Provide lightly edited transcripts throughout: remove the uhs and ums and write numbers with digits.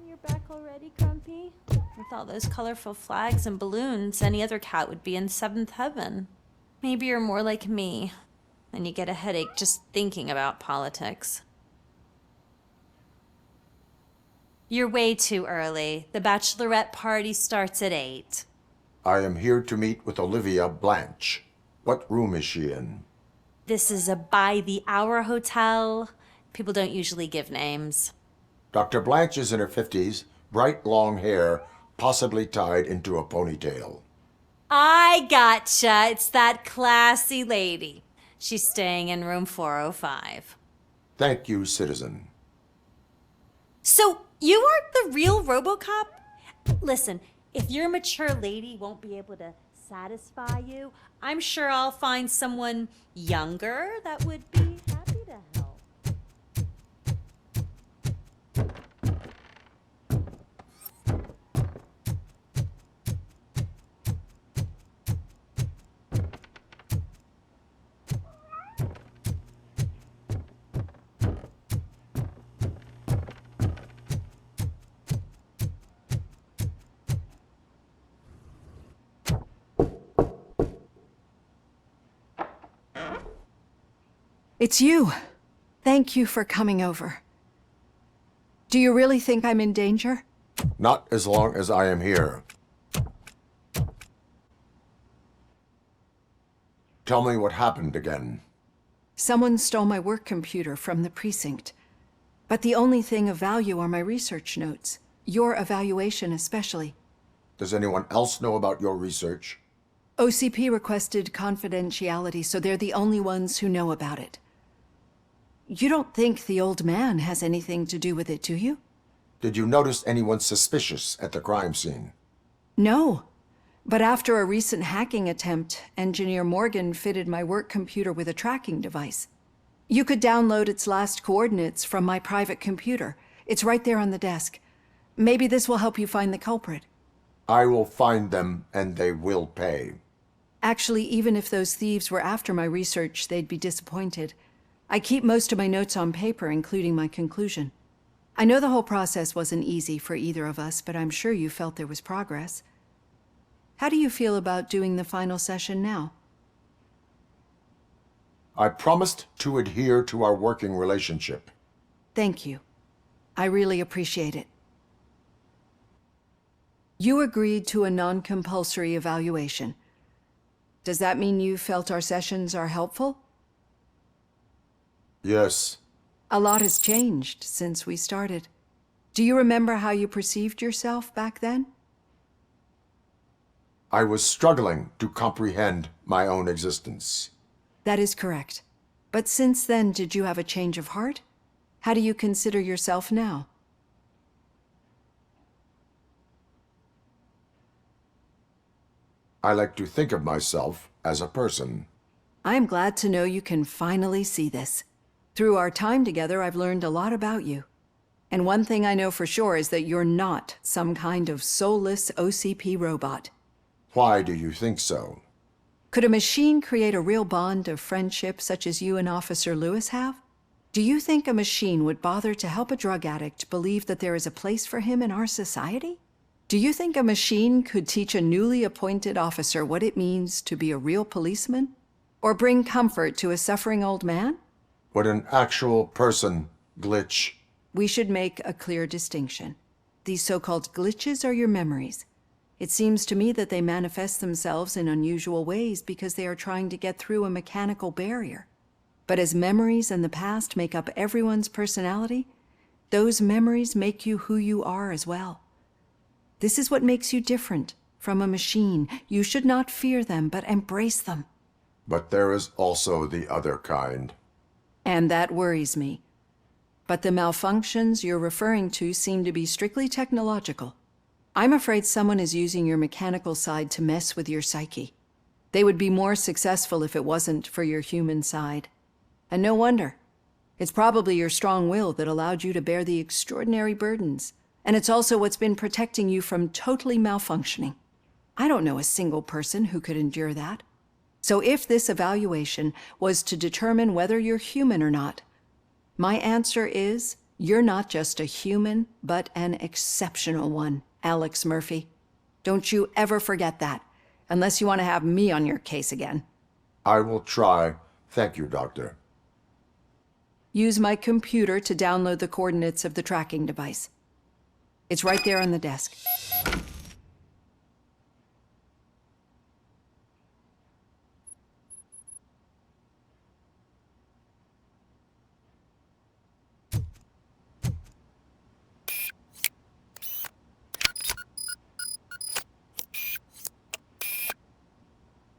Your back already grumpy? With all those colorful flags and balloons, any other cat would be in seventh heaven. Maybe you're more like me, and you get a headache just thinking about politics. You're way too early. The bachelorette party starts at 8. I am here to meet with Olivia Blanche. What room is she in? This is a by-the-hour hotel. People don't usually give names. Dr. Blanche is in her 50s, bright long hair, possibly tied into a ponytail. I gotcha. It's that classy lady. She's staying in room 405. Thank you, citizen. So, you aren't the real RoboCop? Listen, if your mature lady won't be able to satisfy you, I'm sure I'll find someone younger that would be happy to help. It's you. Thank you for coming over. Do you really think I'm in danger? Not as long as I am here. Tell me what happened again. Someone stole my work computer from the precinct. But the only thing of value are my research notes. Your evaluation especially. Does anyone else know about your research? OCP requested confidentiality, so they're the only ones who know about it. You don't think the old man has anything to do with it, do you? Did you notice anyone suspicious at the crime scene? No. But after a recent hacking attempt, Engineer Morgan fitted my work computer with a tracking device. You could download its last coordinates from my private computer. It's right there on the desk. Maybe this will help you find the culprit. I will find them, and they will pay. Actually, even if those thieves were after my research, they'd be disappointed. I keep most of my notes on paper, including my conclusion. I know the whole process wasn't easy for either of us, but I'm sure you felt there was progress. How do you feel about doing the final session now? I promised to adhere to our working relationship. Thank you. I really appreciate it. You agreed to a non-compulsory evaluation. Does that mean you felt our sessions are helpful? Yes. A lot has changed since we started. Do you remember how you perceived yourself back then? I was struggling to comprehend my own existence. That is correct. But since then, did you have a change of heart? How do you consider yourself now? I like to think of myself as a person. I am glad to know you can finally see this. Through our time together, I've learned a lot about you. And one thing I know for sure is that you're not some kind of soulless OCP robot. Why do you think so? Could a machine create a real bond of friendship such as you and Officer Lewis have? Do you think a machine would bother to help a drug addict believe that there is a place for him in our society? Do you think a machine could teach a newly appointed officer what it means to be a real policeman? Or bring comfort to a suffering old man? Would an actual person glitch? We should make a clear distinction. These so-called glitches are your memories. It seems to me that they manifest themselves in unusual ways because they are trying to get through a mechanical barrier. But as memories and the past make up everyone's personality, those memories make you who you are as well. This is what makes you different from a machine. You should not fear them, but embrace them. But there is also the other kind. And that worries me. But the malfunctions you're referring to seem to be strictly technological. I'm afraid someone is using your mechanical side to mess with your psyche. They would be more successful if it wasn't for your human side. And no wonder. It's probably your strong will that allowed you to bear the extraordinary burdens. And it's also what's been protecting you from totally malfunctioning. I don't know a single person who could endure that. So if this evaluation was to determine whether you're human or not, my answer is You're not just a human, but an exceptional one, Alex Murphy. Don't you ever forget that, unless you want to have me on your case again. I will try. Thank you, Doctor. Use my computer to download the coordinates of the tracking device. It's right there on the desk.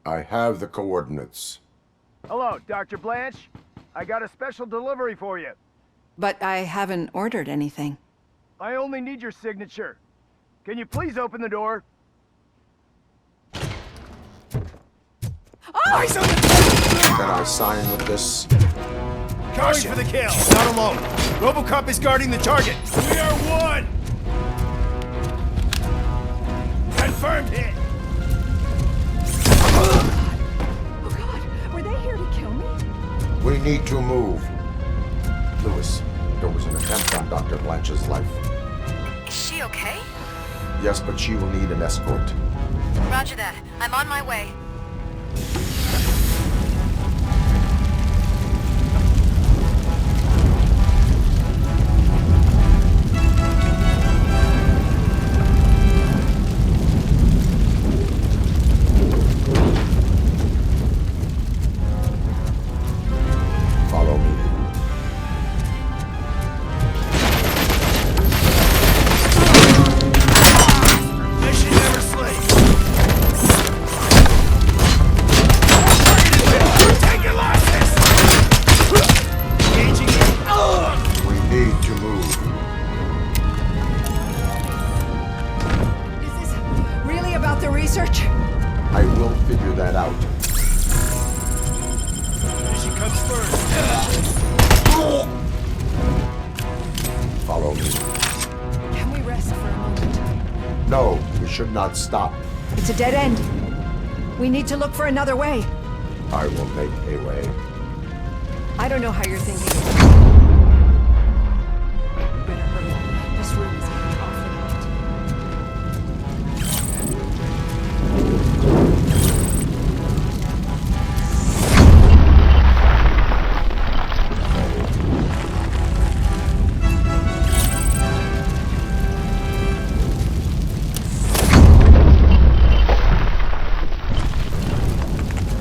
I have the coordinates. Hello, Dr. Blanche. I got a special delivery for you. But I haven't ordered anything. I only need your signature. Can you please open the door? Can I sign with this? Going for the kill. Not alone. RoboCop is guarding the target. We are one. Confirmed hit. Oh God, were they here to kill me? We need to move. Lewis, there was an attempt on Dr. Blanche's life. Is she okay? Yes, but she will need an escort. Roger that. I'm on my way. Follow me. Mission never sleeps. Take your losses. Engaging it. We need to move. Is this really about the research? I will figure that out. Mission comes first. Follow me. Can we rest for a moment? No, we should not stop. It's a dead end. We need to look for another way. I will make a way. I don't know how you're thinking. You better hurry. This room is getting awfully hot.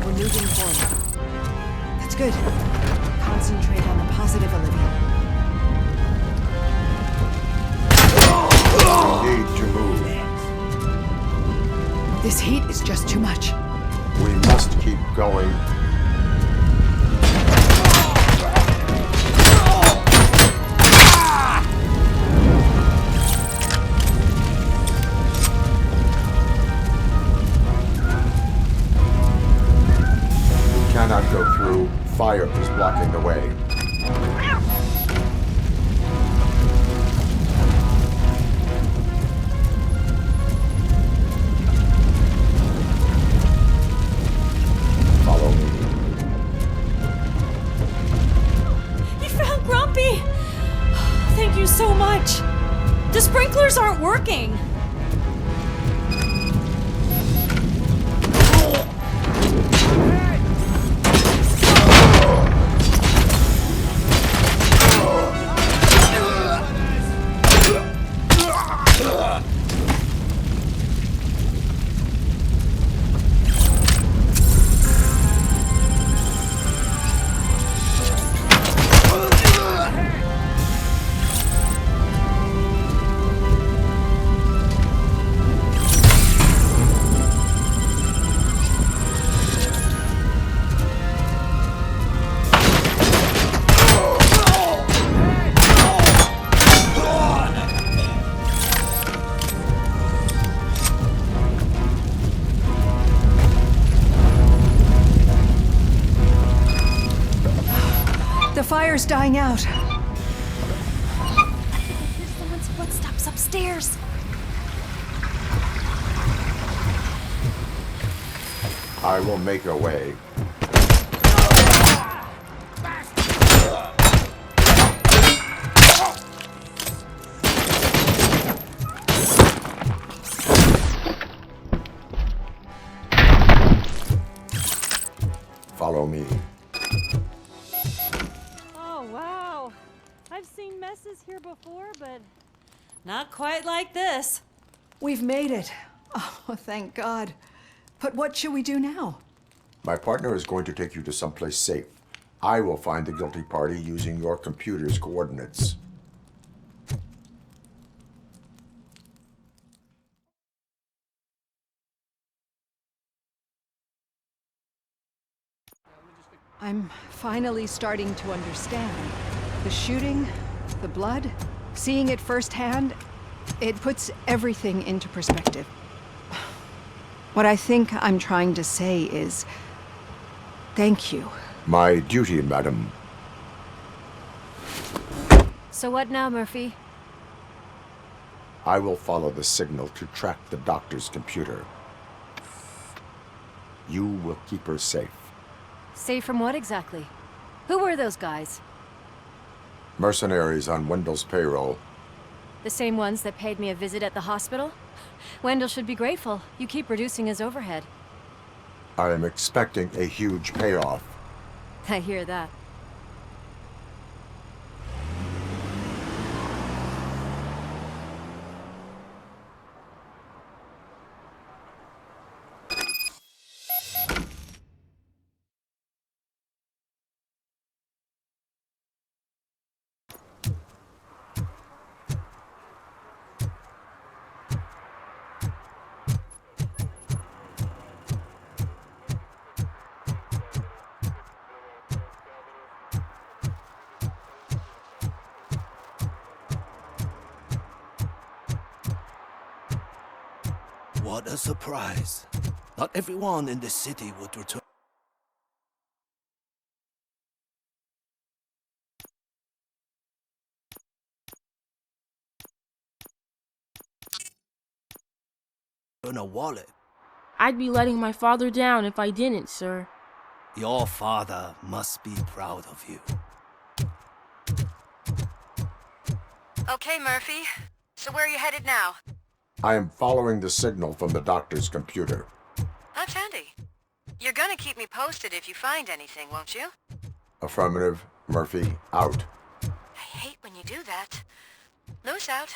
We're moving forward. That's good. Concentrate on the positive, Olivia. We need to move. This heat is just too much. We must keep going. We cannot go through. Fire is blocking the way. Follow me. You found Grumpy! Thank you so much. The sprinklers aren't working. The fire's dying out. Here's someone's footsteps upstairs. I will make a way. Follow me. Oh, wow. I've seen messes here before, but not quite like this. We've made it. Oh, thank God. But what should we do now? My partner is going to take you to someplace safe. I will find the guilty party using your computer's coordinates. I'm finally starting to understand. The shooting, the blood, seeing it firsthand, it puts everything into perspective. What I think I'm trying to say is, thank you. My duty, madam. So what now, Murphy? I will follow the signal to track the doctor's computer. You will keep her safe. Safe from what exactly? Who were those guys? Mercenaries on Wendell's payroll. The same ones that paid me a visit at the hospital? Wendell should be grateful. You keep reducing his overhead. I am expecting a huge payoff. I hear that. What a surprise. Not everyone in this city would return. A wallet. I'd be letting my father down if I didn't, sir. Your father must be proud of you. Okay, Murphy. So where are you headed now? I am following the signal from the doctor's computer. That's handy. You're gonna keep me posted if you find anything, won't you? Affirmative. Murphy, out. I hate when you do that. Loose out.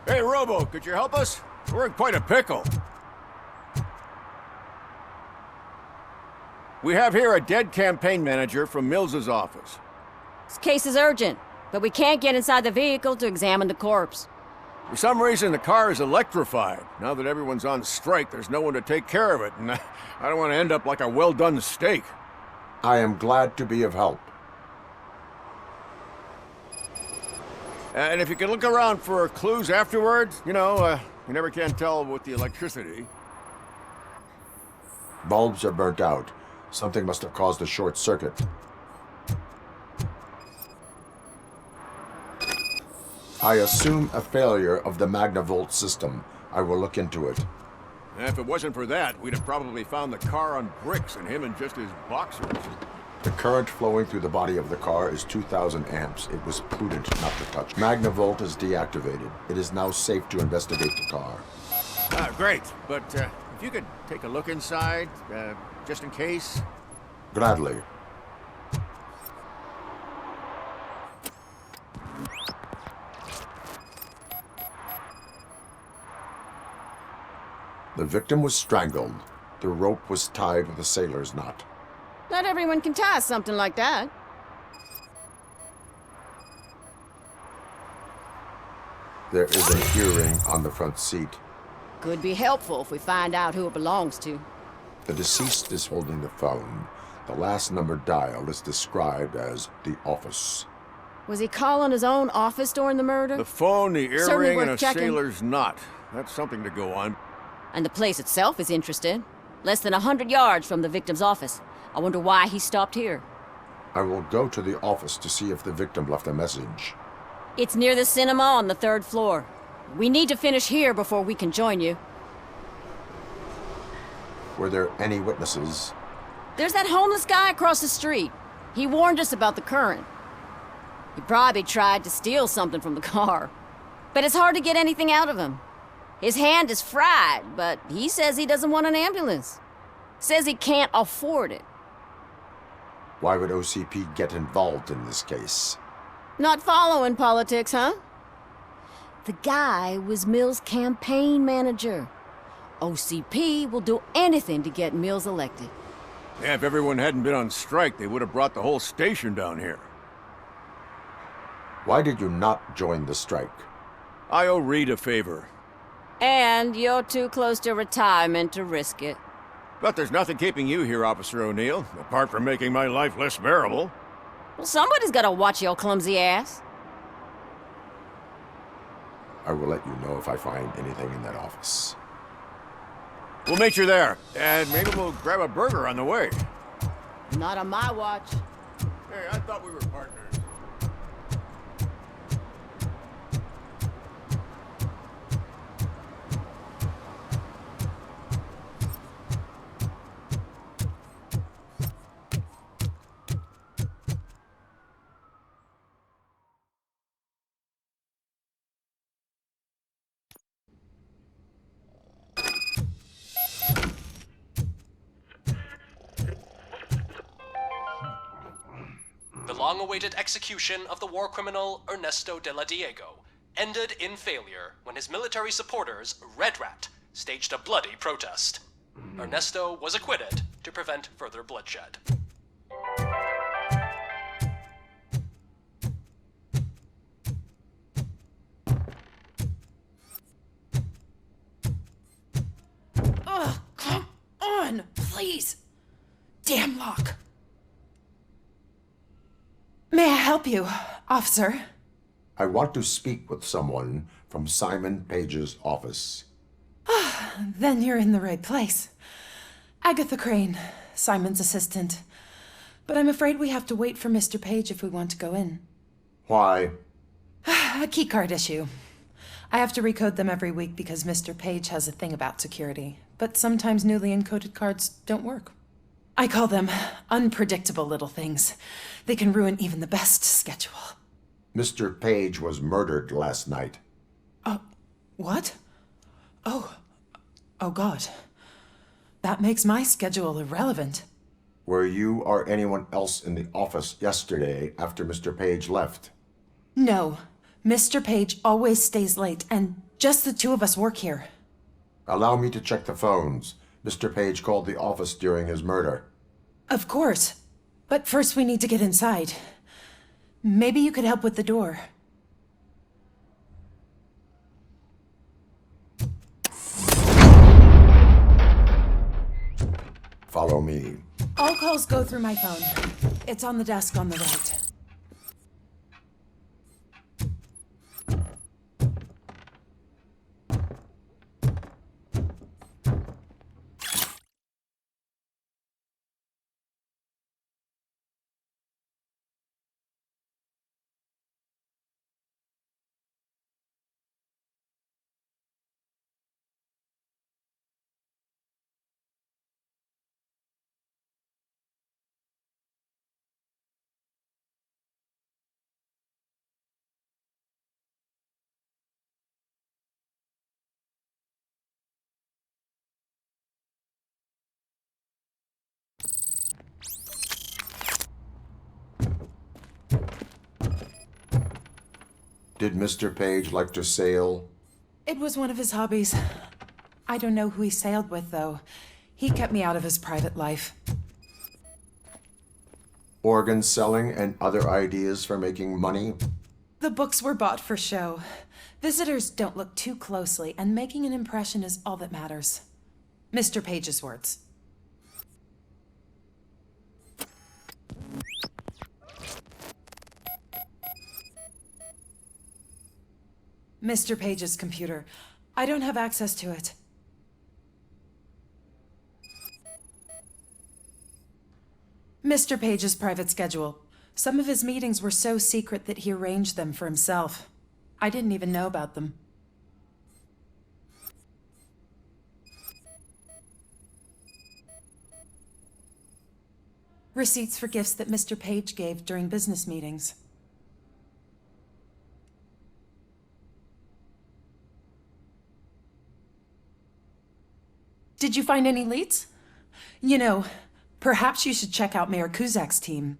Hey, Robo, could you help us? We're in quite a pickle. We have here a dead campaign manager from Mills's office. This case is urgent, but we can't get inside the vehicle to examine the corpse. For some reason, the car is electrified. Now that everyone's on strike, there's no one to take care of it, and I don't want to end up like a well-done steak. I am glad to be of help. And if you could look around for clues afterwards, you never can tell with the electricity. Bulbs are burnt out. Something must have caused a short circuit. I assume a failure of the Magnavolt system. I will look into it. And if it wasn't for that, we'd have probably found the car on bricks and him in just his boxers. The current flowing through the body of the car is 2,000 amps. It was prudent not to touch. Magnavolt is deactivated. It is now safe to investigate the car. Great. But if you could take a look inside, just in case. Gladly. The victim was strangled. The rope was tied with a sailor's knot. Not everyone can tie something like that. There is an earring on the front seat. Could be helpful if we find out who it belongs to. The deceased is holding the phone. The last number dialed is described as the office. Was he calling his own office during the murder? The phone, the Certainly earring, worth and a checking. sailor's knot. That's something to go on. And the place itself is interesting. Less than 100 yards from the victim's office. I wonder why he stopped here. I will go to the office to see if the victim left a message. It's near the cinema on the 3rd floor. We need to finish here before we can join you. Were there any witnesses? There's that homeless guy across the street. He warned us about the current. He probably tried to steal something from the car. But it's hard to get anything out of him. His hand is fried, but he says he doesn't want an ambulance. Says he can't afford it. Why would OCP get involved in this case? Not following politics, huh? The guy was Mills' campaign manager. OCP will do anything to get Mills elected. Yeah, if everyone hadn't been on strike, they would have brought the whole station down here. Why did you not join the strike? I owe Reed a favor. And you're too close to retirement to risk it. But there's nothing keeping you here, Officer O'Neill, apart from making my life less bearable. Well, somebody's gotta watch your clumsy ass. I will let you know if I find anything in that office. We'll meet you there, and maybe we'll grab a burger on the way. Not on my watch. Hey, I thought we were partners. The long-awaited execution of the war criminal Ernesto de la Diego ended in failure when his military supporters, Red Rat, staged a bloody protest. Ernesto was acquitted to prevent further bloodshed. Ugh, come on, please. Damn lock. May I help you, officer? I want to speak with someone from Simon Page's office. Then you're in the right place. Agatha Crane, Simon's assistant. But I'm afraid we have to wait for Mr. Page if we want to go in. Why? A keycard issue. I have to recode them every week because Mr. Page has a thing about security. But sometimes newly encoded cards don't work. I call them unpredictable little things. They can ruin even the best schedule. Mr. Page was murdered last night. What? Oh God. That makes my schedule irrelevant. Were you or anyone else in the office yesterday after Mr. Page left? No. Mr. Page always stays late, and just the two of us work here. Allow me to check the phones. Mr. Page called the office during his murder. Of course. But first we need to get inside. Maybe you could help with the door. Follow me. All calls go through my phone. It's on the desk on the right. Did Mr. Page like to sail? It was one of his hobbies. I don't know who he sailed with, though. He kept me out of his private life. Organ selling and other ideas for making money? The books were bought for show. Visitors don't look too closely, and making an impression is all that matters. Mr. Page's words. Mr. Page's computer. I don't have access to it. Mr. Page's private schedule. Some of his meetings were so secret that he arranged them for himself. I didn't even know about them. Receipts for gifts that Mr. Page gave during business meetings. Did you find any leads? You know, perhaps you should check out Mayor Kuzak's team,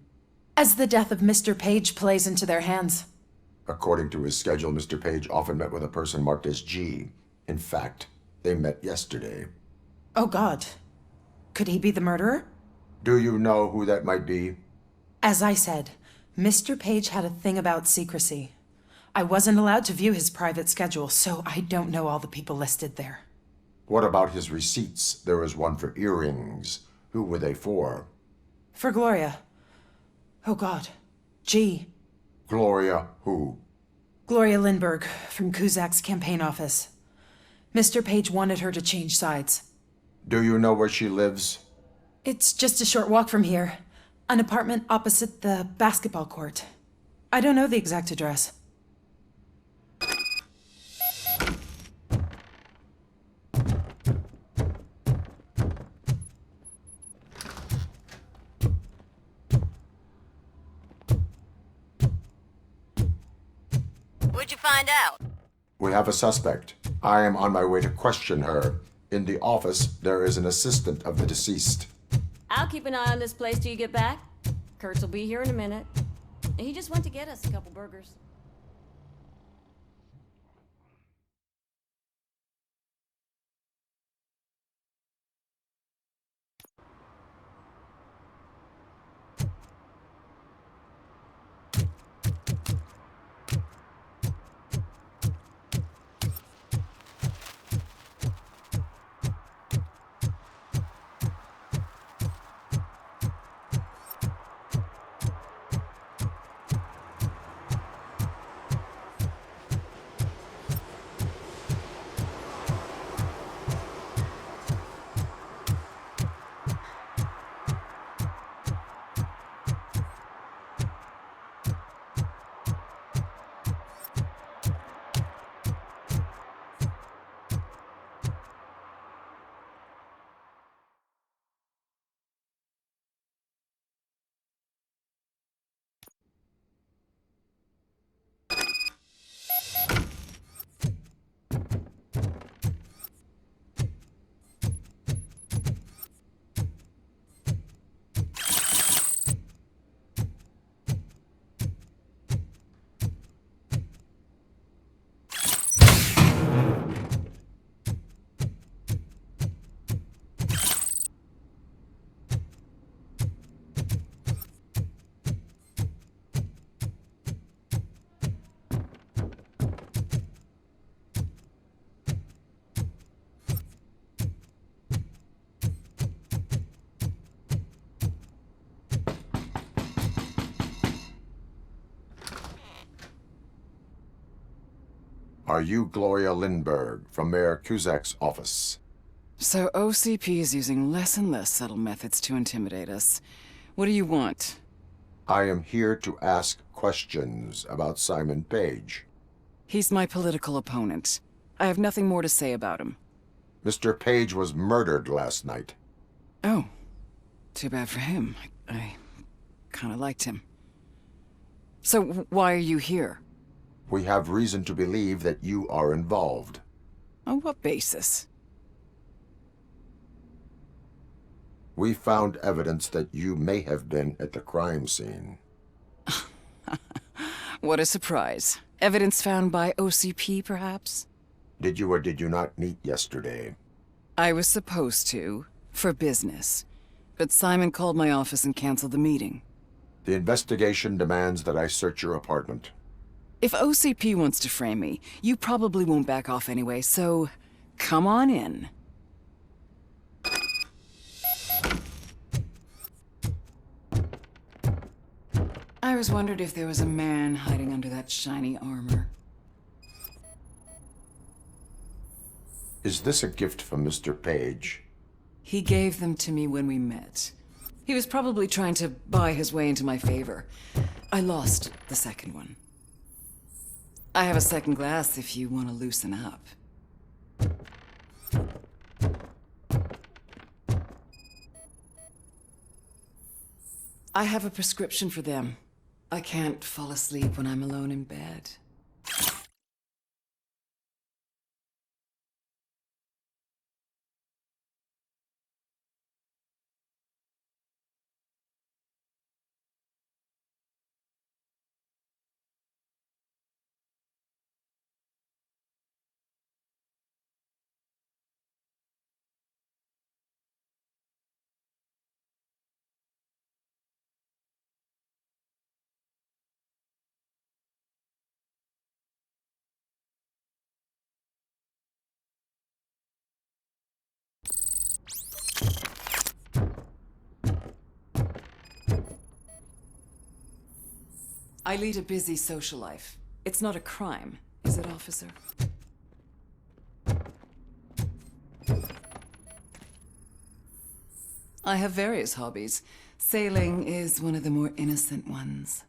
as the death of Mr. Page plays into their hands. According to his schedule, Mr. Page often met with a person marked as G. In fact, they met yesterday. Oh God. Could he be the murderer? Do you know who that might be? As I said, Mr. Page had a thing about secrecy. I wasn't allowed to view his private schedule, so I don't know all the people listed there. What about his receipts? There was one for earrings. Who were they for? For Gloria. Oh God. G. Gloria who? Gloria Lindbergh, from Kuzak's campaign office. Mr. Page wanted her to change sides. Do you know where she lives? It's just a short walk from here. An apartment opposite the basketball court. I don't know the exact address. What'd you find out? We have a suspect. I am on my way to question her. In the office, there is an assistant of the deceased. I'll keep an eye on this place till you get back. Kurtz will be here in a minute. He just went to get us a couple burgers. Are you Gloria Lindbergh from Mayor Kuzak's office? So OCP is using less and less subtle methods to intimidate us. What do you want? I am here to ask questions about Simon Page. He's my political opponent. I have nothing more to say about him. Mr. Page was murdered last night. Oh. Too bad for him. I kind of liked him. So why are you here? We have reason to believe that you are involved. On what basis? We found evidence that you may have been at the crime scene. What a surprise. Evidence found by OCP, perhaps? Did you or did you not meet yesterday? I was supposed to, for business. But Simon called my office and canceled the meeting. The investigation demands that I search your apartment. If OCP wants to frame me, you probably won't back off anyway, so come on in. I always wondered if there was a man hiding under that shiny armor. Is this a gift from Mr. Page? He gave them to me when we met. He was probably trying to buy his way into my favor. I lost the second one. I have a second glass if you want to loosen up. I have a prescription for them. I can't fall asleep when I'm alone in bed. I lead a busy social life. It's not a crime, is it, officer? I have various hobbies. Sailing is one of the more innocent ones.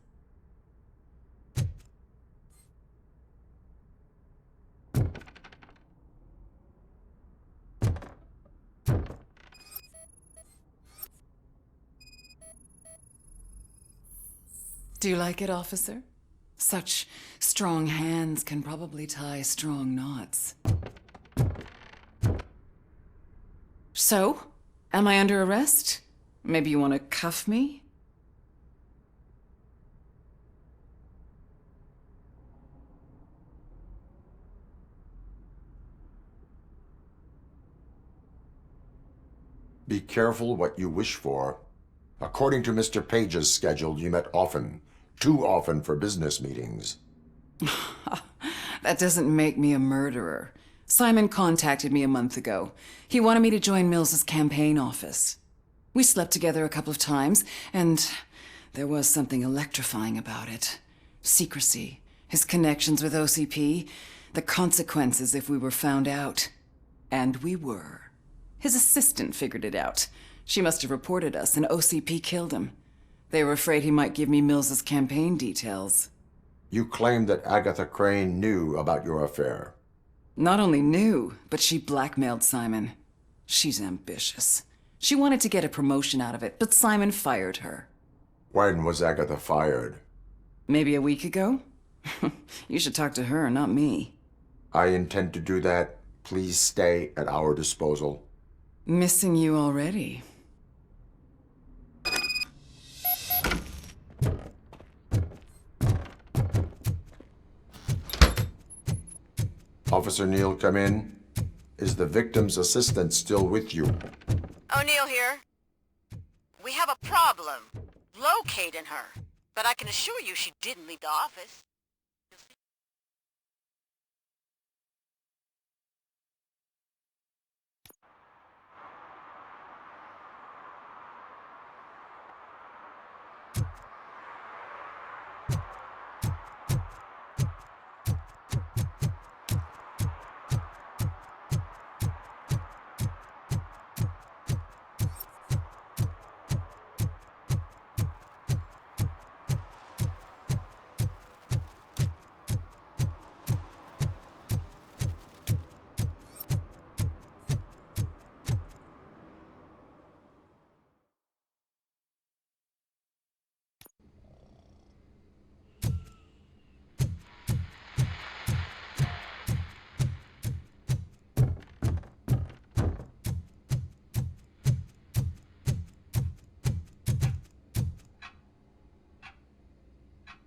Do you like it, officer? Such strong hands can probably tie strong knots. So? Am I under arrest? Maybe you want to cuff me? Be careful what you wish for. According to Mr. Page's schedule, you met often. Too often for business meetings. That doesn't make me a murderer. Simon contacted me a month ago. He wanted me to join Mills's campaign office. We slept together a couple of times, and there was something electrifying about it. Secrecy, his connections with OCP, the consequences if we were found out. And we were. His assistant figured it out. She must have reported us, and OCP killed him. They were afraid he might give me Mills's campaign details. You claimed that Agatha Crane knew about your affair. Not only knew, but she blackmailed Simon. She's ambitious. She wanted to get a promotion out of it, but Simon fired her. When was Agatha fired? Maybe a week ago? You should talk to her, not me. I intend to do that. Please stay at our disposal. Missing you already. Officer Neal, come in. Is the victim's assistant still with you? O'Neill here. We have a problem locating her, but I can assure you she didn't leave the office.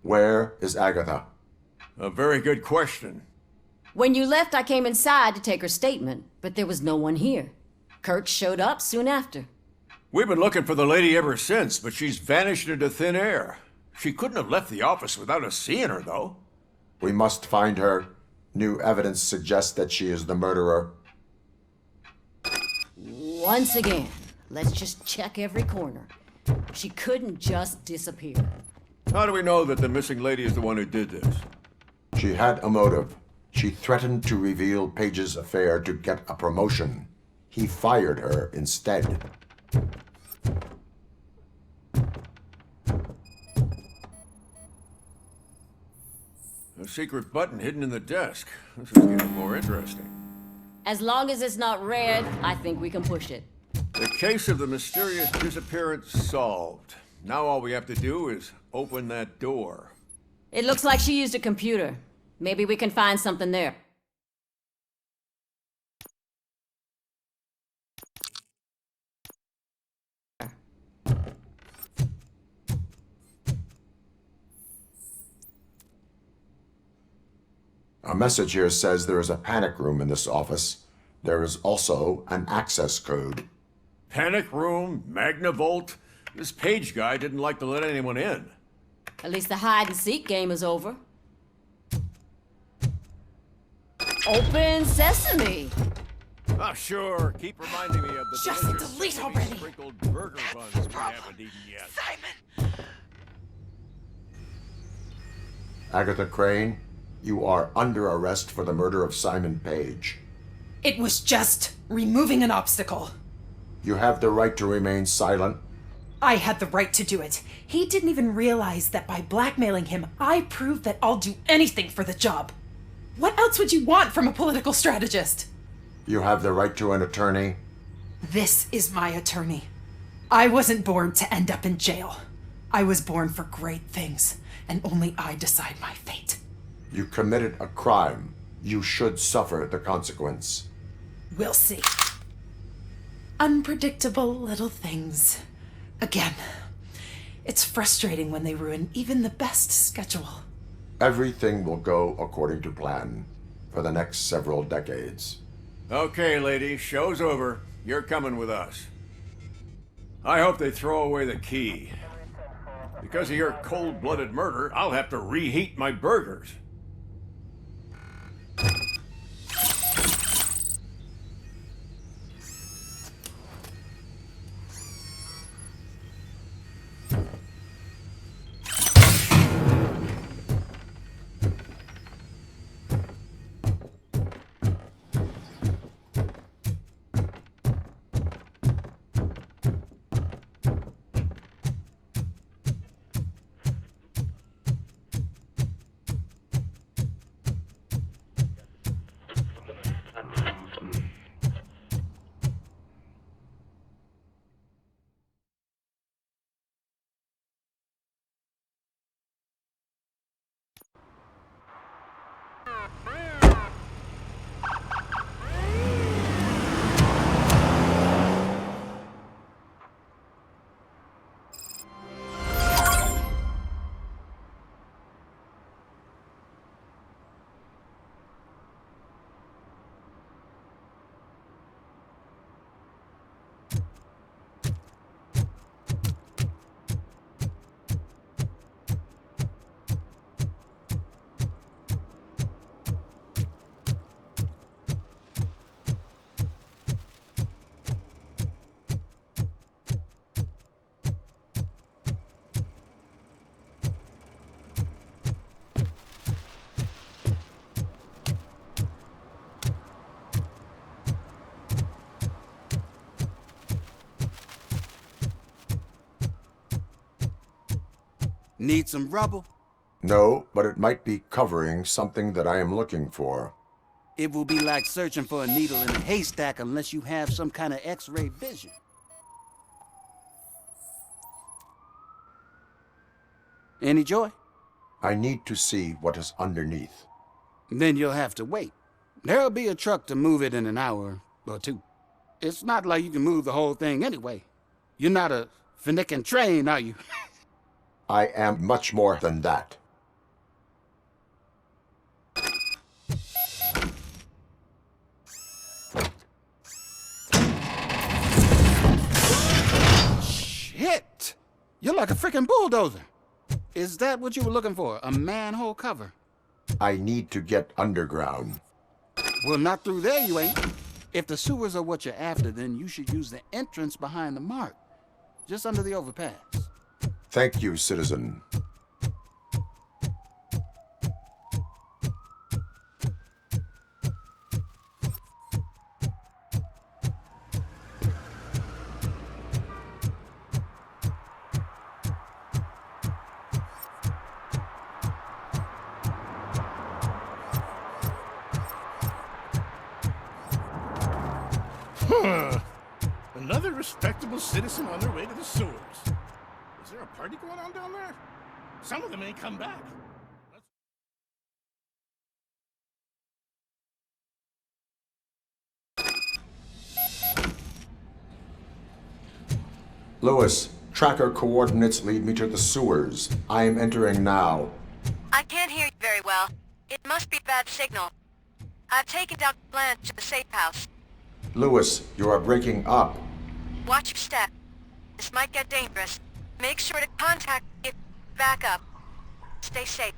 Where is Agatha? A very good question. When you left, I came inside to take her statement, but there was no one here. Kirk showed up soon after. We've been looking for the lady ever since, but she's vanished into thin air. She couldn't have left the office without us seeing her, though. We must find her. New evidence suggests that she is the murderer. Once again, let's just check every corner. She couldn't just disappear. How do we know that the missing lady is the one who did this? She had a motive. She threatened to reveal Page's affair to get a promotion. He fired her instead. A secret button hidden in the desk. This is getting more interesting. As long as it's not red, I think we can push it. The case of the mysterious disappearance solved. Now all we have to do is open that door. It looks like she used a computer. Maybe we can find something there. A message here says there is a panic room in this office. There is also an access code. Panic room, Magnavolt. This Page guy didn't like to let anyone in. At least the hide-and-seek game is over. Open sesame! Ah, sure. Keep reminding me of the Just delicious delete sesame already. sprinkled burger buns we haven't eaten yet. Simon! Agatha Crane, you are under arrest for the murder of Simon Page. It was just removing an obstacle. You have the right to remain silent. I had the right to do it. He didn't even realize that by blackmailing him, I proved that I'll do anything for the job. What else would you want from a political strategist? You have the right to an attorney. This is my attorney. I wasn't born to end up in jail. I was born for great things, and only I decide my fate. You committed a crime. You should suffer the consequence. We'll see. Unpredictable little things. Again, it's frustrating when they ruin even the best schedule. Everything will go according to plan for the next several decades. Okay, lady, show's over. You're coming with us. I hope they throw away the key. Because of your cold-blooded murder, I'll have to reheat my burgers. Need some rubble? No, but it might be covering something that I am looking for. It will be like searching for a needle in a haystack unless you have some kind of X-ray vision. Any joy? I need to see what is underneath. Then you'll have to wait. There'll be a truck to move it in an hour or two. It's not like you can move the whole thing anyway. You're not a finicking train, are you? I am much more than that. Shit! You're like a freaking bulldozer. Is that what you were looking for? A manhole cover? I need to get underground. Well, not through there, you ain't. If the sewers are what you're after, then you should use the entrance behind the mark. Just under the overpass. Thank you, citizen. Another respectable citizen on their way to the sewers. Is there a party going on down there? Some of them ain't come back. Lewis, tracker coordinates lead me to the sewers. I am entering now. I can't hear you very well. It must be a bad signal. I've taken Dr. Blanche to the safe house. Lewis, you are breaking up. Watch your step. This might get dangerous. Make sure to contact me if back up. Stay safe.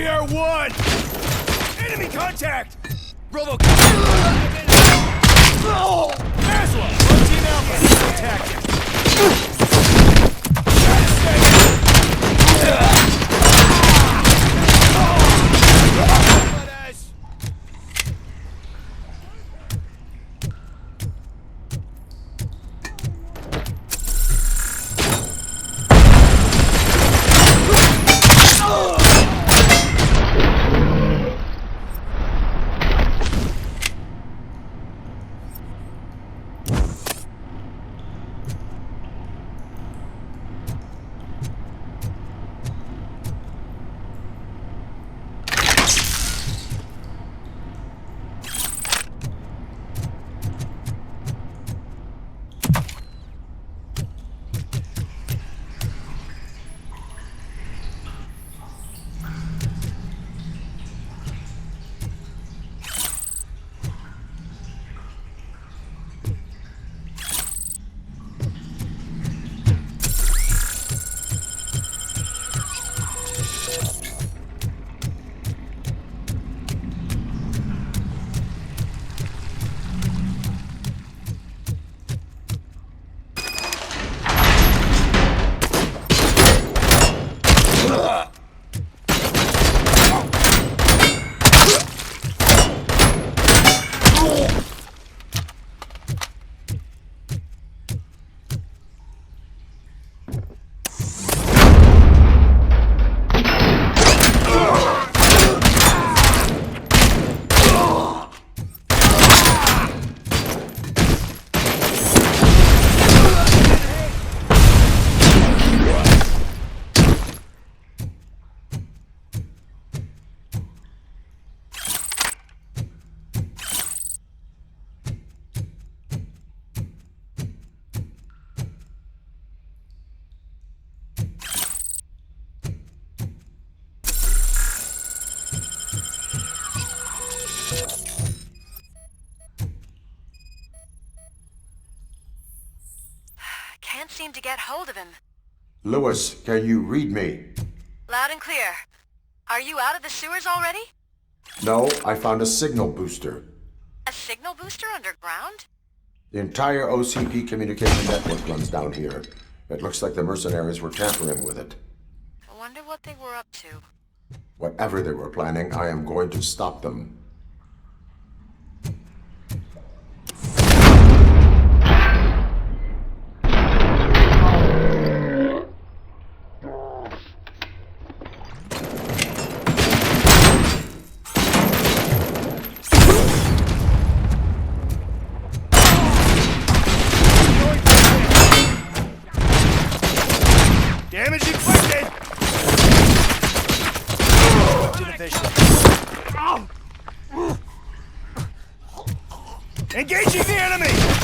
We are one! Enemy contact! RoboCop! Asla! On Team Alpha! Tactic! Can't seem to get hold of him. Lewis, can you read me? Loud and clear. Are you out of the sewers already? No, I found a signal booster. A signal booster underground? The entire OCP communication network runs down here. It looks like the mercenaries were tampering with it. I wonder what they were up to. Whatever they were planning, I am going to stop them. Damage inflicted! To the vision. Engaging the enemy!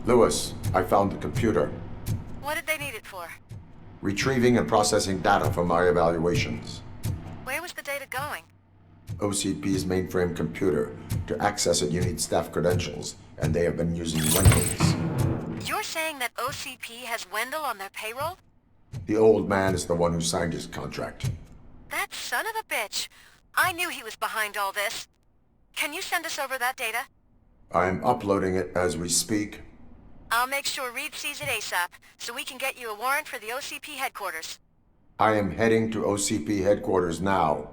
Lewis, I found the computer. What did they need it for? Retrieving and processing data from my evaluations. Where was the data going? OCP's mainframe computer. To access it, you need staff credentials, and they have been using Wendell's. You're saying that OCP has Wendell on their payroll? The old man is the one who signed his contract. That son of a bitch. I knew he was behind all this. Can you send us over that data? I'm uploading it as we speak. I'll make sure Reed sees it ASAP, so we can get you a warrant for the OCP headquarters. I am heading to OCP headquarters now.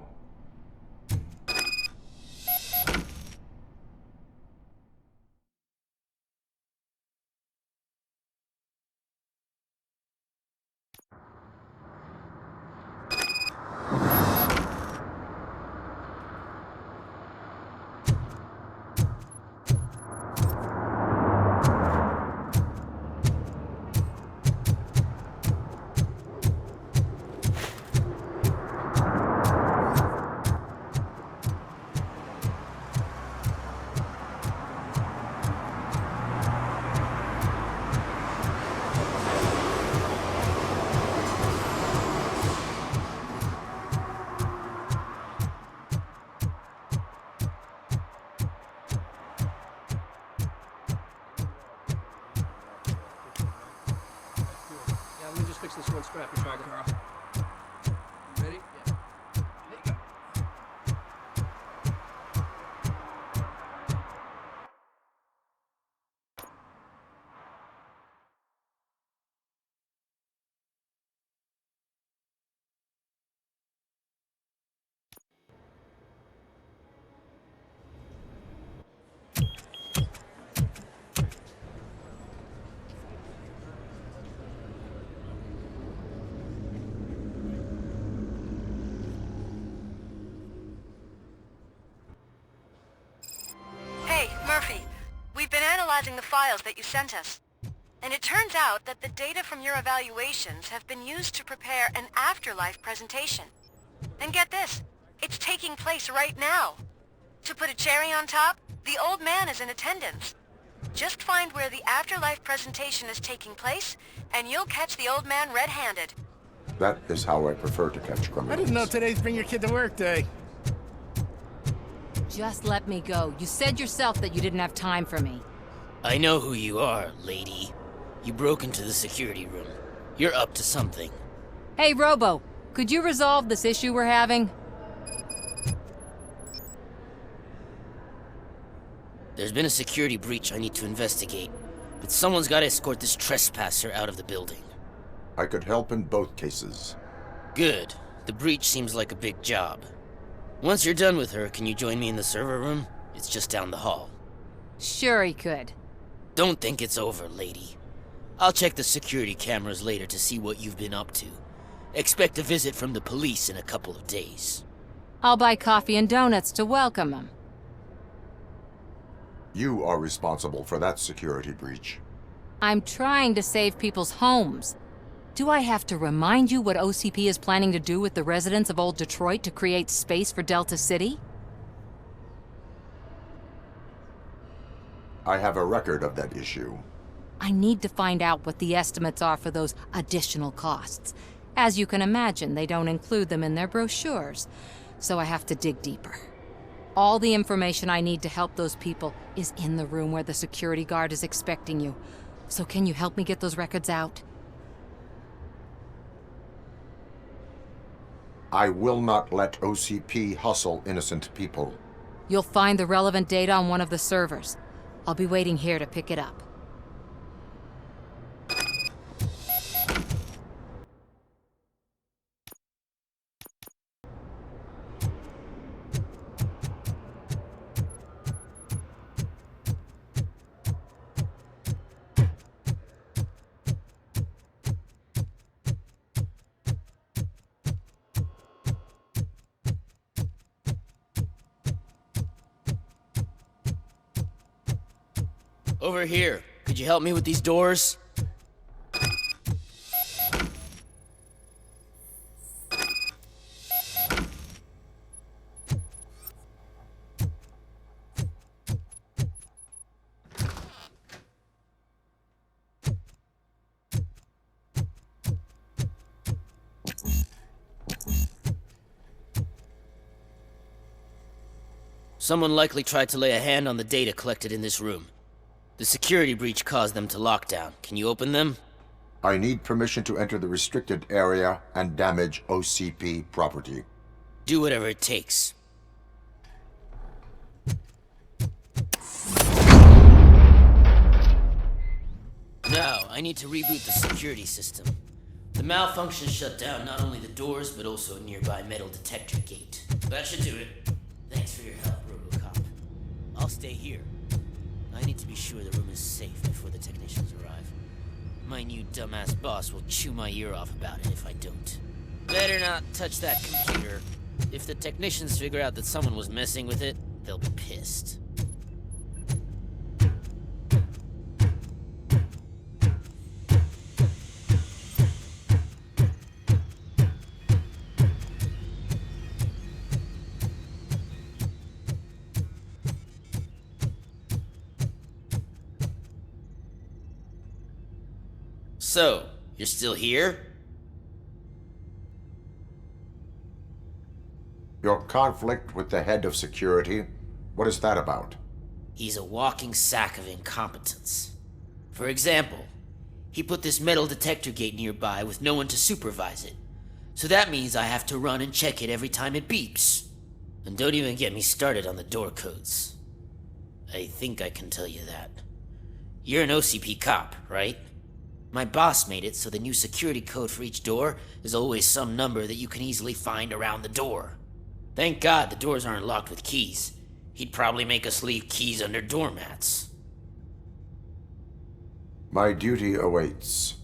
Fix this one strap and try, Carl. Ready? Yeah. There you go. We've been analyzing the files that you sent us. And it turns out that the data from your evaluations have been used to prepare an afterlife presentation. And get this, it's taking place right now. To put a cherry on top, the old man is in attendance. Just find where the afterlife presentation is taking place, and you'll catch the old man red-handed. That is how I prefer to catch criminals. I didn't know today's Bring Your Kid to Work Day. Just let me go. You said yourself that you didn't have time for me. I know who you are, lady. You broke into the security room. You're up to something. Hey, Robo, could you resolve this issue we're having? There's been a security breach I need to investigate, but someone's got to escort this trespasser out of the building. I could help in both cases. Good. The breach seems like a big job. Once you're done with her, can you join me in the server room? It's just down the hall. Sure he could. Don't think it's over, lady. I'll check the security cameras later to see what you've been up to. Expect a visit from the police in a couple of days. I'll buy coffee and donuts to welcome him. You are responsible for that security breach. I'm trying to save people's homes. Do I have to remind you what OCP is planning to do with the residents of Old Detroit to create space for Delta City? I have a record of that issue. I need to find out what the estimates are for those additional costs. As you can imagine, they don't include them in their brochures, so I have to dig deeper. All the information I need to help those people is in the room where the security guard is expecting you. So can you help me get those records out? I will not let OCP hustle innocent people. You'll find the relevant data on one of the servers. I'll be waiting here to pick it up. Over here. Could you help me with these doors? Someone likely tried to lay a hand on the data collected in this room. The security breach caused them to lock down. Can you open them? I need permission to enter the restricted area and damage OCP property. Do whatever it takes. Now, I need to reboot the security system. The malfunction shut down not only the doors, but also a nearby metal detector gate. That should do it. Thanks for your help, RoboCop. I'll stay here. I need to be sure the room is safe before the technicians arrive. My new dumbass boss will chew my ear off about it if I don't. Better not touch that computer. If the technicians figure out that someone was messing with it, they'll be pissed. So, you're still here? Your conflict with the head of security, what is that about? He's a walking sack of incompetence. For example, he put this metal detector gate nearby with no one to supervise it. So that means I have to run and check it every time it beeps. And don't even get me started on the door codes. I think I can tell you that. You're an OCP cop, right? My boss made it so the new security code for each door is always some number that you can easily find around the door. Thank God the doors aren't locked with keys. He'd probably make us leave keys under doormats. My duty awaits.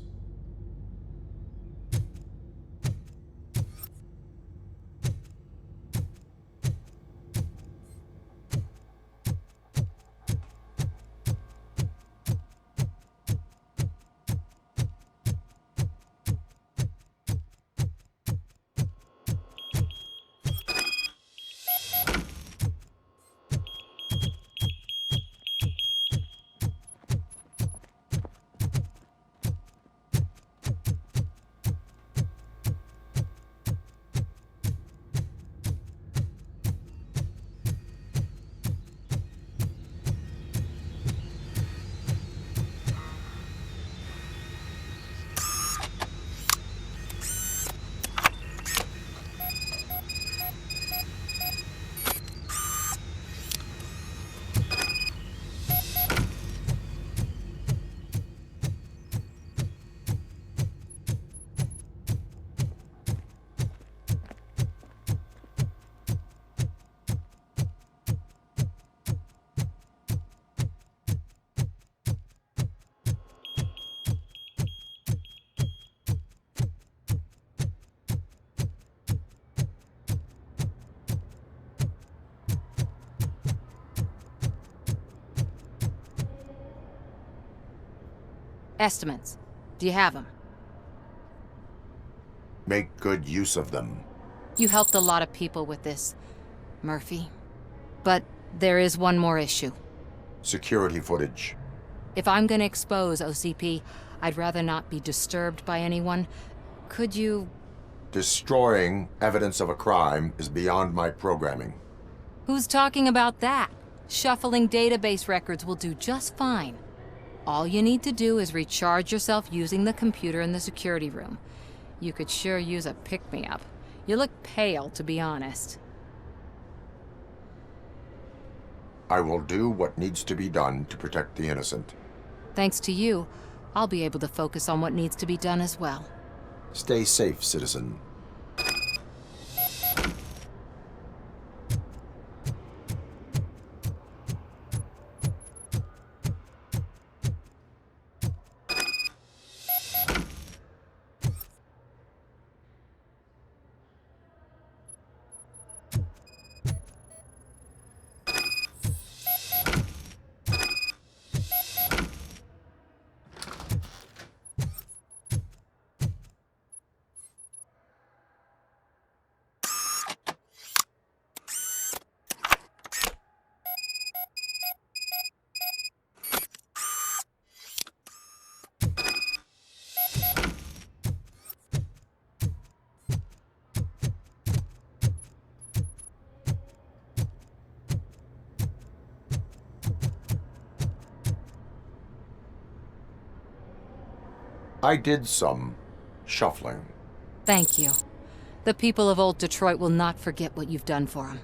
Estimates. Do you have them? Make good use of them. You helped a lot of people with this, Murphy. But there is one more issue. Security footage. If I'm gonna expose OCP, I'd rather not be disturbed by anyone. Could you... Destroying evidence of a crime is beyond my programming. Who's talking about that? Shuffling database records will do just fine. All you need to do is recharge yourself using the computer in the security room. You could sure use a pick-me-up. You look pale, to be honest. I will do what needs to be done to protect the innocent. Thanks to you, I'll be able to focus on what needs to be done as well. Stay safe, citizen. I did some shuffling. Thank you. The people of old Detroit will not forget what you've done for them.